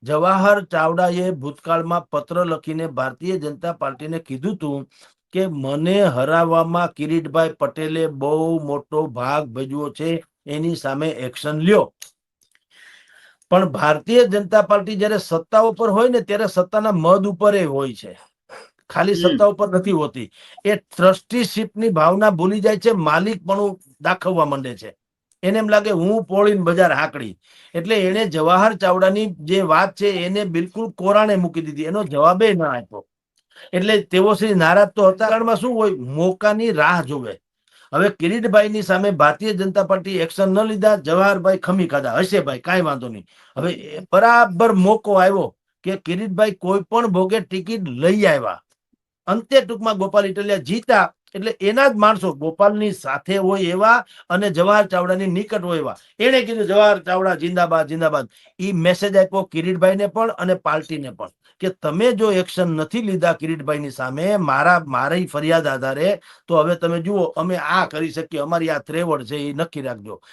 જવાહર ચાવડાએ ભૂતકાળમાં પત્ર લખીને ભારતીય જનતા પાર્ટીને કીધું હતું કે મને હરાવવામાં કિરીટભાઈ પટેલે બહુ મોટો ભાગ ભજવ્યો છે, એની સામે એક્શન લ્યો. પણ ભારતીય જનતા પાર્ટી જ્યારે સત્તા ઉપર હોય ને ત્યારે સત્તાના મદ ઉપર હોય છે, ખાલી સત્તા ઉપર નથી હોતી. એ ટ્રસ્ટીશીપની ભાવના ભૂલી જાય છે, માલિકપણું દાખવવા માંડે છે. એને એમ લાગે હું પોળીને બજાર હાકડી. એટલે એને જવાહર ચાવડાની જે વાત છે એને બિલકુલ કોરાણે મૂકી દીધી, એનો જવાબે ના આપ્યો. એટલે તેઓ શ્રી નારાજ તો હતાકાળમાં શું હોય, મોકાની રાહ જોવે. હવે કિરીટભાઈની સામે ભારતીય જનતા પાર્ટી એક્શન ન લીધા, જવાહરભાઈ ખમી ખાધા, હશે ભાઈ કાંઈ વાંધો નહીં. હવે બરાબર મોકો આવ્યો કે કિરીટભાઈ કોઈ પણ ભોગે ટિકિટ લઈ આવ્યા. અંતે ટૂંકમાં ગોપાલ ઇટલિયા જીતા, એટલે એના જ માણસો ગોપાલની સાથે હોય એવા અને જવાહર ચાવડાની નિકટ હોય એવા એને કીધું જવાહર ચાવડા જિંદાબાદ જિંદાબાદ. એ મેસેજ આપ્યો કિરીટભાઈને પણ અને પાર્ટીને પણ કે તમે જો એક્શન નથી લીધા કિરીટભાઈની સામે મારી ફરિયાદ આધારે, તો હવે તમે જુઓ અમે આ કરી શકીએ, અમારી આ ત્રેવડ છે એ નક્કી રાખજો.